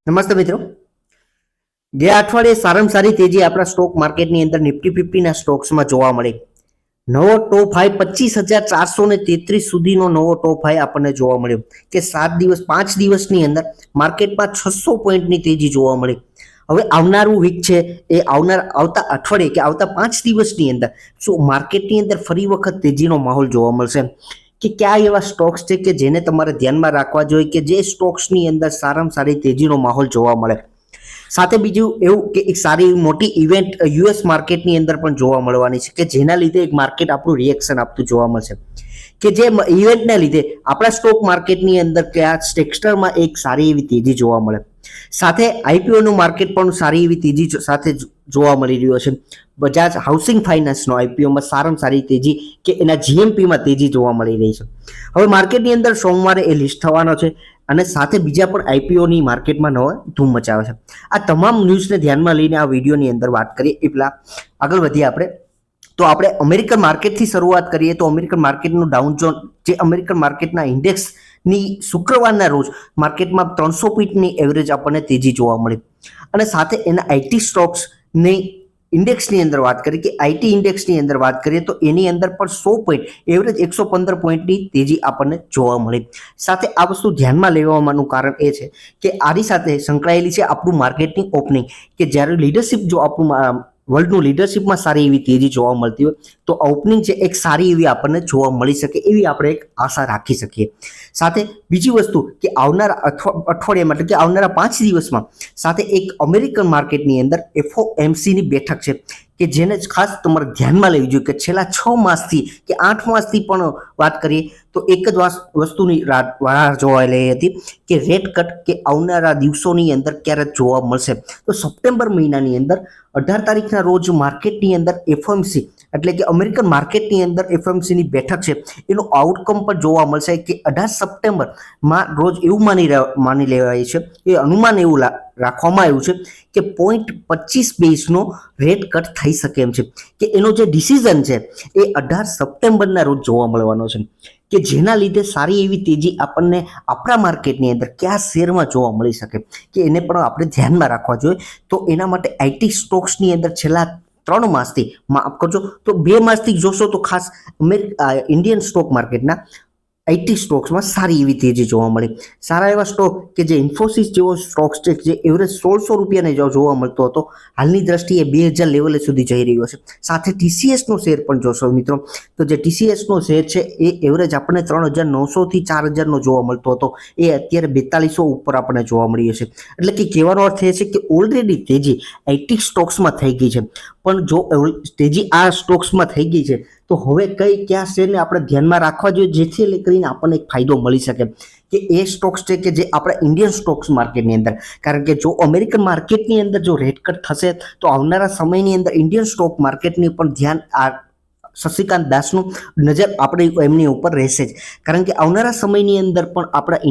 નમસ્તે મિત્રો. ગયા અઠવાડિયે સારામાં સારી તેજી આપણા સ્ટોક માર્કેટની અંદર નિફ્ટી 50 ના સ્ટોક્સમાં જોવા મળી. નવો ટોપ હાઈ 25,433 સુધીનો નવો ટોપ હાઈ આપણને જોવા મળ્યો કે 5 દિવસની અંદર માર્કેટમાં 600 પોઈન્ટની તેજી જોવા મળી. હવે આવનારું વીક છે એ આવતા અઠવાડિયે કે આવતા 5 દિવસની અંદર શું માર્કેટની અંદર ફરી વખત તેજીનો માહોલ જોવા મળશે કે કયા એવા સ્ટોક્સ છે કે જેને તમારે ધ્યાનમાં રાખવા જોઈએ કે જે સ્ટોક્સની અંદર સારામાં સારી તેજીનો માહોલ જોવા મળે. સાથે બીજું એવું કે એક સારી મોટી ઇવેન્ટ યુએસ માર્કેટની અંદર પણ જોવા મળવાની છે કે જેના લીધે એક માર્કેટ આપણું રિએક્શન આપતું જોવા મળશે કે જે ઇવેન્ટના લીધે આપણા સ્ટોક માર્કેટની અંદર કે આ ટેક્સટાઇલમાં એક સારી એવી તેજી જોવા મળે. સાથે આઈપીઓનું માર્કેટ પણ સારી એવી તેજી સાથે જોવા મળી રહ્યો છે. બજાજ હાઉસિંગ ફાઇનાન્સનો આઈપીઓમાં સારામાં સારી તેજી કે એના જીએમપીમાં તેજી જોવા મળી રહી છે. હવે માર્કેટની અંદર સોમવારે એ લિસ્ટ થવાનો છે અને સાથે બીજા પણ આઈપીઓની માર્કેટમાં નવો ધૂમ મચાવે છે. આ તમામ ન્યૂઝને ધ્યાનમાં લઈને આ વિડીયોની અંદર વાત કરીએ એ પહેલાં આગળ વધીએ આપણે અમેરિકન માર્કેટથી શરૂઆત કરીએ તો અમેરિકન માર્કેટનું ડાઉન જોન જે અમેરિકન માર્કેટના ઇન્ડેક્સની શુક્રવારના રોજ માર્કેટમાં 300 પોઈન્ટની એવરેજ આપણને તેજી જોવા મળી અને સાથે એના આઈટી સ્ટોક્સની ઇન્ડેક્સની અંદર વાત કરીએ કે આઈટી ઇન્ડેક્સની અંદર વાત કરીએ તો એની અંદર પણ 100 પોઈન્ટ એવરેજ 115 પોઈન્ટની તેજી આપણને જોવા મળી. સાથે આ વસ્તુ ધ્યાનમાં લેવાનું કારણ એ છે કે આની સાથે સંકળાયેલી છે આપણું માર્કેટની ઓપનિંગ કે જ્યારે લીડરશિપ જો આપણું વર્લ્ડનું લીડરશિપમાં સારી એવી તેજી જોવા મળતી હોય તો ઓપનિંગ છે એક સારી એવી આપણને જોવા મળી શકે એવી આપણે એક આશા રાખી શકીએ. સાથે બીજી વસ્તુ કે આવનારા અઠવાડિયામાં એટલે કે આવનારા 5 દિવસમાં સાથે એક અમેરિકન માર્કેટની અંદર એફઓએમસીની બેઠક છે કે જેને ખાસ તમારે ધ્યાનમાં લેવી જોઈએ કે છેલ્લા 6 માસથી કે 8 માસથી પણ વાત કરીએ તો એક જ વસ્તુની રાહ જોવાઈ હતી કે રેટ કટ કે આવનારા દિવસોની અંદર ક્યારે જોવા મળશે. તો સપ્ટેમ્બર મહિનાની અંદર 18 તારીખના રોજ માર્કેટની અંદર એફઓએમસી એટલે કે અમેરિકન માર્કેટની અંદર એફઓએમસીની બેઠક છે એનું આઉટકમ પણ જોવા મળશે કે 18 સપ્ટેમ્બરમાં રોજ એવું માની લેવાય છે એ અનુમાન એવું રાખવામાં આવ્યું છે કે 0.25 બેઝનો રેટ કટ થઈ શકે એમ છે કે એનો જે ડિસિઝન છે એ 18 સપ્ટેમ્બરના રોજ જોવા મળવાનો છે કે જેના લીધે સારી એવી તેજી આપણને આપણા માર્કેટની અંદર કયા શેરમાં જોવા મળી શકે કે એને પણ આપણે ધ્યાનમાં રાખવા જોઈએ. તો એના માટે આઈટી સ્ટોક્સની અંદર છેલ્લા 3 માસથી માફ કરજો તો 2 માસથી જોશો તો ખાસ ઇન્ડિયન સ્ટોક માર્કેટના આઈટી સ્ટોક્સમાં સારી એવી તેજી જોવા મળી. સારા એવા સ્ટોક કે જે ઇન્ફોસિસ જેવો સ્ટોક્સ છે જે એવરેજ 1600 રૂપિયાને જોવા મળતો હતો હાલની દ્રષ્ટિએ 2000 લેવલે સુધી જઈ રહ્યો છે. સાથે ટીસીએસનો શેર પણ જોશો મિત્રો તો જે ટીસીએસનો શેર છે એ એવરેજ આપણને 3900 થી 4000નો જોવા મળતો હતો એ અત્યારે 4200 ઉપર આપણને જોવા મળી છે. એટલે કે કહેવાનો અર્થ એ છે કે ઓલરેડી તેજી આઈટી સ્ટોક્સમાં થઈ ગઈ છે. પણ જો તેજી આ સ્ટોક્સમાં થઈ ગઈ છે તો હવે કયા શેરને આપણે ધ્યાનમાં રાખવા જોઈએ જેથી કરીને આપણને એક ફાયદો મળી શકે કે એ સ્ટોક્સ છે કે જે આપણા ઇન્ડિયન સ્ટોક્સ માર્કેટની અંદર કારણ કે જો અમેરિકન માર્કેટની અંદર જો રેટ કટ થશે તો આવનારા સમયની અંદર ઇન્ડિયન સ્ટોક માર્કેટની પણ ધ્યાન આ શશિકાંત દાસનું નજર આપણે એમની ઉપર રહેશે જ કારણ કે આવનારા સમયની અંદર પણ આપણા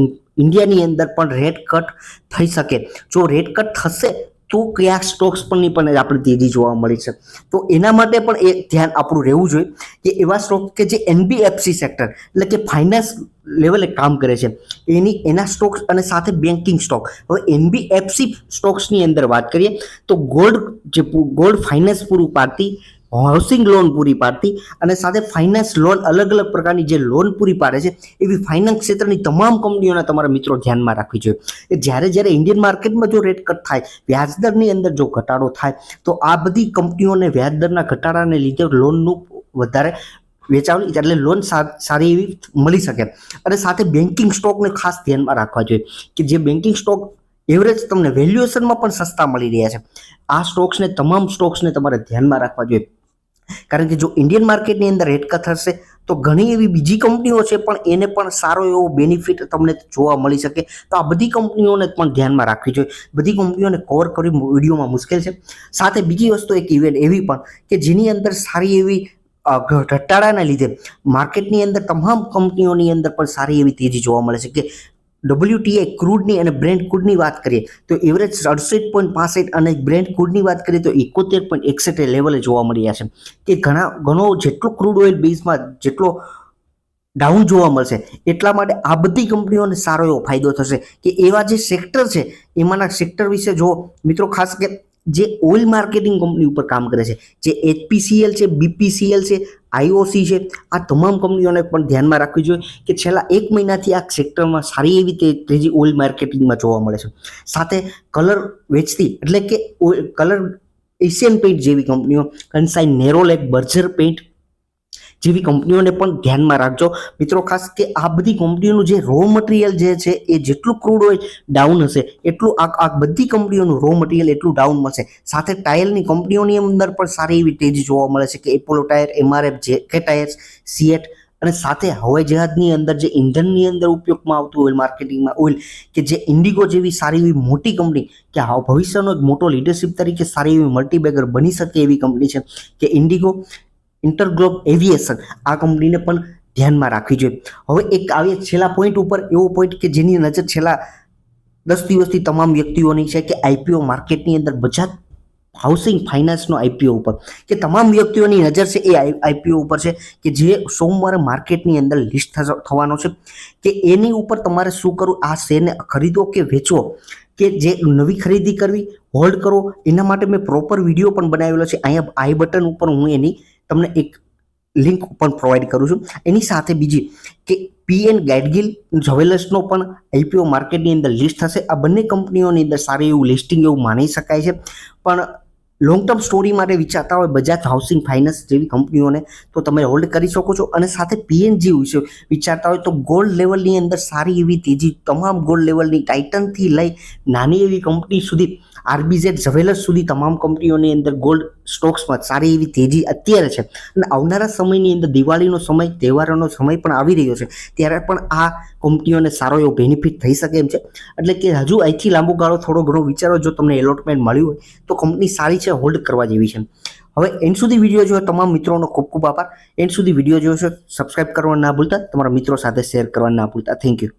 ઇન્ડિયાની અંદર પણ રેટ કટ થઈ શકે. જો રેટ કટ થશે તો કયા સ્ટોક્સ પરની પણ આપણે તેજી જોવા મળી છે તો એના માટે પણ એ ધ્યાન આપણું રહેવું જોઈએ કે એવા સ્ટોક કે જે એનબીએફસી સેક્ટર એટલે કે ફાઇનાન્સ લેવલે કામ કરે છે એના સ્ટોક્સ અને સાથે બેન્કિંગ સ્ટોક. હવે એનબીએફસી સ્ટોક્સની અંદર વાત કરીએ તો ગોલ્ડ ફાઇનાન્સ પૂરું પાડતી હાઉસિંગ લોન પૂરી પાડતી અને સાથે ફાઇનાન્સ લોન અલગ પ્રકારની જે લોન પૂરી પાડે છે એવી ફાઇનાન્સ ક્ષેત્રની તમામ કંપનીઓના તમારા મિત્રો ધ્યાનમાં રાખવી જોઈએ કે જ્યારે ઇન્ડિયન માર્કેટમાં જો રેટ કટ થાય વ્યાજદરની અંદર જો ઘટાડો થાય તો આ બધી કંપનીઓને વ્યાજદરના ઘટાડાને લીધે લોનનું વધારે વેચાણ એટલે લોન સારી એવી મળી શકે અને સાથે બેન્કિંગ સ્ટોકને ખાસ ધ્યાનમાં રાખવા જોઈએ કે જે બેન્કિંગ સ્ટોક એવરેજ તમને વેલ્યુએશનમાં પણ સસ્તા મળી રહ્યા છે. આ સ્ટોક્સને તમામ સ્ટોક્સને તમારે ધ્યાનમાં રાખવા જોઈએ કારણ કે જો ઇન્ડિયન માર્કેટની અંદર રેટ કટ થશે તો ઘણી એવી બીજી કંપનીઓ છે પણ એને પણ સારો એવો બેનિફિટ તમને જોવા મળી શકે. તો આ બધી કંપનીઓને પણ ધ્યાનમાં રાખવી જોઈએ. બધી કંપનીઓને કવર કરવી વિડીયોમાં મુશ્કેલ છે. સાથે બીજી વસ્તુ એક ઇવેન્ટ એવી પણ કે જેની અંદર સારી એવી ઘટાડાના લીધે માર્કેટની અંદર તમામ કંપનીઓની અંદર પણ સારી એવી તેજી જોવા મળે છે કે WTI ક્રૂડની અને બ્રેન્ટ ક્રૂડની વાત કરીએ તો એવરેજ 68.65 અને બ્રેન્ટ ક્રૂડની વાત કરીએ તો 71.61 લેવલે જોવા મળ્યા છે કે ઘણો જેટલો ક્રૂડ ઓઇલ બેઝમાં જેટલો ડાઉન જોવા મળશે. એટલા માટે આ બધી કંપનીઓને સારો એવો ફાયદો થશે કે એવા જે સેક્ટર છે એમાંના સેક્ટર વિશે જો મિત્રો, ખાસ કે જે ઓઇલ માર્કેટિંગ કંપની ઉપર કામ કરે છે, જે HPCL છે, BPCL છે, IOC છે, આ તમામ કંપનીઓને પણ ધ્યાનમાં રાખવી જોઈએ કે છેલ્લા 1 મહિનાથી આ સેક્ટરમાં સારી એવી તેજી ઓઇલ માર્કેટિંગમાં જોવા મળે છે. સાથે કલર વેચતી એટલે કે કલર એશિયન પેઇન્ટ જેવી કંપનીઓ, કન્સાઇન, નેરોલેક, બર્જર પેઇન્ટ જેવી કંપનીઓને પણ ધ્યાનમાં રાખજો મિત્રો. ખાસ કે આ બધી કંપનીઓનું જે રો મટીરિયલ જે છે એ જેટલું ક્રૂડ ઓઇલ ડાઉન હશે એટલું આ બધી કંપનીઓનું રો મટીરિયલ એટલું ડાઉન મળશે. સાથે ટાયરની કંપનીઓની અંદર પણ સારી એવી તેજી જોવા મળે છે કે Apollo tyre, MRF, JK tyres, CEAT, અને સાથે હવાઈ જહાજની અંદર જે ઇંધણની અંદર ઉપયોગમાં આવતું ઓઇલ માર્કેટિંગમાં ઓઇલ કે જે ઇન્ડિગો જેવી સારી એવી મોટી કંપની કે ભવિષ્યનો એક મોટો લીડરશિપ તરીકે સારી એવી મલ્ટીબેગર બની શકે એવી કંપની છે કે ઇન્ડિગો, ઇન્ટરગ્લોબ એવિએશન, આ કંપનીને પણ ધ્યાનમાં રાખવી જોઈએ. હવે એક આવે છેલ્લા પોઈન્ટ ઉપર, એવો પોઈન્ટ કે જેની નજર છેલ્લા 10 દિવસથી તમામ વ્યક્તિઓની છે કે IPO માર્કેટની અંદર બજાજ હાઉસિંગ ફાઇનાન્સનો IPO ઉપર, કે તમામ વ્યક્તિઓની નજર છે એ IPO ઉપર છે કે જે સોમવારે માર્કેટની અંદર લિસ્ટ થવાનો છે. કે એની ઉપર તમારે શું કરવું, આ શેરને ખરીદો કે વેચવો, કે જે નવી ખરીદી કરવી, હોલ્ડ કરો, એના માટે મેં પ્રોપર વિડીયો પણ બનાવેલો છે. અહીંયા આઈ બટન ઉપર હું એની તમને એક લિંક પણ પ્રોવાઈડ કરું છું. એની સાથે બીજી કે PN ગાઇડગિલ જ્વેલર્સનો પણ IPO માર્કેટની અંદર લિસ્ટ થશે. આ બંને કંપનીઓની અંદર સારું એવું લિસ્ટિંગ એવું માની શકાય છે. પણ લોંગ ટર્મ સ્ટોરી માટે વિચારતા હોય બજાજ હાઉસિંગ ફાઇનાન્સ જેવી કંપનીઓને તો તમે હોલ્ડ કરી શકો છો. અને સાથે PNG વિશે વિચારતા હોય તો ગોલ્ડ લેવલની અંદર સારી એવી તેજી, તમામ ગોલ્ડ લેવલની ટાઇટનથી લઈ નાની એવી કંપની સુધી, RBZ જ્વેલર્સ સુધી તમામ કંપનીઓની અંદર ગોલ્ડ સ્ટોક્સમાં સારી એવી તેજી અત્યારે છે. અને આવનારા સમયની અંદર દિવાળીનો સમય, તહેવારોનો સમય પણ આવી રહ્યો છે, ત્યારે પણ આ કંપનીઓને સારો એવો બેનિફિટ થઈ શકે એમ છે. એટલે કે હજુ અહીંથી લાંબો ગાળો થોડો ઘણો વિચારો, જો તમને એલોટમેન્ટ મળ્યું હોય તો કંપની સારી છે, હોલ્ડ કરવા જેવી છે. હવે એન્ડ સુધી વિડીયો જોયો તમામ મિત્રોનો ખૂબ ખૂબ આભાર. એન્ડ સુધી વિડીયો જોયો છો, સબસ્ક્રાઇબ કરવા ના ભૂલતા, તમારા મિત્રો સાથે શેર કરવા ના ભૂલતા. Thank you.